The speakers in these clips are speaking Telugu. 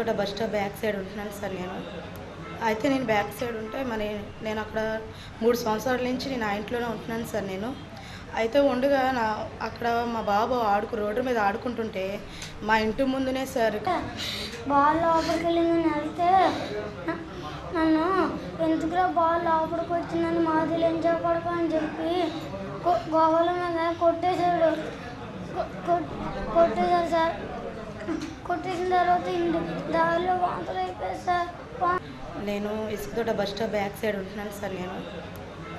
Isukathota bus stop back side ఉంటున్నాను సార్ నేను. అయితే నేను బ్యాక్ సైడ్ ఉంటే నేను అక్కడ 3 సంవత్సరాల నుంచి నేను ఆ ఇంట్లోనే ఉంటున్నాను సార్ నేను. అయితే ఉండగా అక్కడ మా బాబు రోడ్డు మీద ఆడుకుంటుంటే మా ఇంటి ముందునే సార్ బాల్ లోపలికి వెళ్ళిందని వెళ్తే నన్ను ఎందుకురా బాల్ లోపలికి వచ్చిందని మాది ఎంజాయ్ పడక అని చెప్పి గోవల మీద కొట్టేశాడు సార్. కొట్టేసిన తర్వాత దారిలో వాంతులు అయిపోయాయి సార్. నేను Isukathota bus stop back side ఉంటున్నాను సార్ నేను.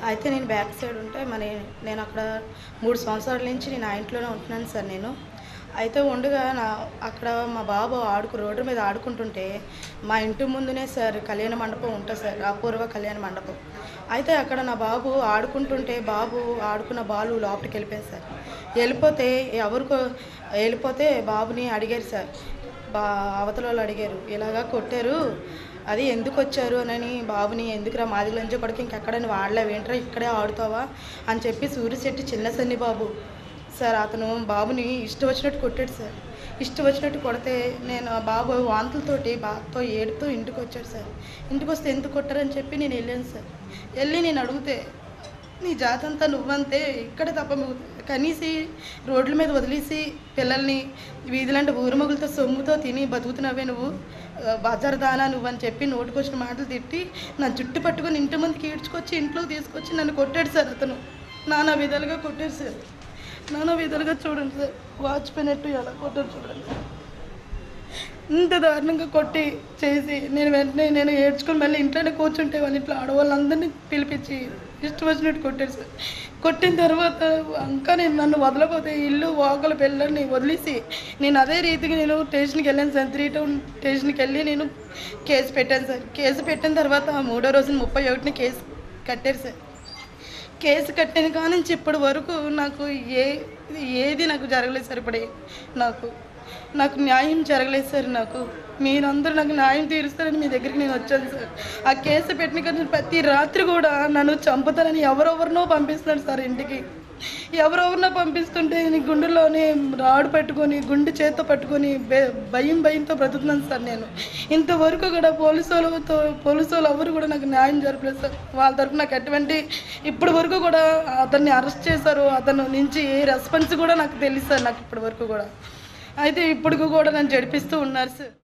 అయితే నేను బ్యాక్ సైడ్ ఉంటే నేను అక్కడ 3 సంవత్సరాల నుంచి నేను ఆ ఇంట్లోనే ఉంటున్నాను సార్ నేను. అయితే ఉండగా అక్కడ మా బాబు రోడ్డు మీద ఆడుకుంటుంటే మా ఇంటి ముందునే సార్ కళ్యాణ మండపం ఉంటుంది సార్, అపూర్వ కళ్యాణ మండపం. అయితే అక్కడ నా బాబు ఆడుకుంటుంటే ఆడుకున్న బాలు లోపలికి వెళ్ళిపోయింది సార్. వెళ్ళిపోతే బాబుని అడిగారు సార్, అవతల వాళ్ళు అడిగారు, ఇలాగా కొట్టారు, అది ఎందుకు వచ్చారు అని. బాబుని ఎందుకురా మాది లంచ కొడుకు ఇంకెక్కడని వాడలేవేంట్రా, ఇక్కడే ఆడుతావా అని చెప్పి సూర్యశెట్టి చిన్న సన్ని బాబు సార్ అతను బాబుని ఇష్టం వచ్చినట్టు కొట్టాడు సార్. ఇష్టం వచ్చినట్టు కొడితే నేను బాబు వాంతులతోటి బాధతో ఏడుతూ ఇంటికి వచ్చాడు సార్. ఇంటికి వస్తే ఎందుకు కొట్టారని చెప్పి నేను వెళ్ళాను సార్. నేను అడిగితే నీ జాతంతా నువ్వంతే, ఇక్కడే తప్ప కనీసి రోడ్ల మీద వదిలేసి పిల్లల్ని వీధులంటే ఊరుమగులతో సొమ్ముతో తిని బతుకుతున్నావే నువ్వు, బజార్ దానా నువ్వని చెప్పి నోటికొచ్చిన మాటలు తిట్టి నా జుట్టు పట్టుకొని ఇంటి ముందుకి ఈడ్చుకొచ్చి ఇంట్లోకి తీసుకొచ్చి నన్ను కొట్టాడు సార్. అతను నానా విధాలుగా కొట్టాడు సార్. నానా విధాలుగా చూడండి సార్, వాచిపోయినట్టు ఎలా కొట్టారు చూడండి. ఇంత దారుణంగా కొట్టి చేసి నేను ఏడ్చుకొని మళ్ళీ ఇంట్లోనే కూర్చుంటే వాళ్ళ ఇంట్లో ఆడవాళ్ళందరినీ పిలిపించి ఇష్టం వచ్చినట్టు కొట్టాడు సార్. కొట్టిన తర్వాత ఇంకా నన్ను వదలకపోతే ఇల్లు వాకల పిల్లల్ని వదిలేసి నేను అదే రీతికి నేను స్టేషన్కి వెళ్ళాను సార్. 3 టౌన్ స్టేషన్కి వెళ్ళి నేను కేసు పెట్టాను సార్. కేసు పెట్టిన తర్వాత 3వ రోజున 31ని కేసు కట్టారు సార్. కేసు కట్టిన కానీ నుంచి ఇప్పటి వరకు నాకు ఏది నాకు జరగలేదు సార్. ఇప్పుడు నాకు న్యాయం జరగలేదు సార్. మీరందరూ నాకు న్యాయం తీరుస్తారని మీ దగ్గరికి నేను వచ్చాను సార్. ఆ కేసు పెట్టిన కానీ ప్రతి రాత్రి కూడా నన్ను చంపుతారని ఎవరెవరినో పంపిస్తున్నాడు సార్ ఇంటికి. ఎవరెవరినో పంపిస్తుంటే నేను గుండెలోనే రాడు పెట్టుకొని గుండె చేత్తో పట్టుకొని భయంతో బ్రతుకుతున్నాను సార్ నేను. ఇంతవరకు కూడా పోలీసు వాళ్ళు ఎవరు కూడా నాకు న్యాయం జరపలేదు సార్. వాళ్ళ తరఫున నాకు ఎటువంటి ఇప్పటి వరకు కూడా అతన్ని అరెస్ట్ చేశారు, అతను నుంచి ఏ రెస్పాన్స్ కూడా నాకు తెలియదు సార్ నాకు ఇప్పటి వరకు కూడా. అయితే ఇప్పటికి కూడా నన్ను జడిపిస్తూ ఉన్నారు సార్.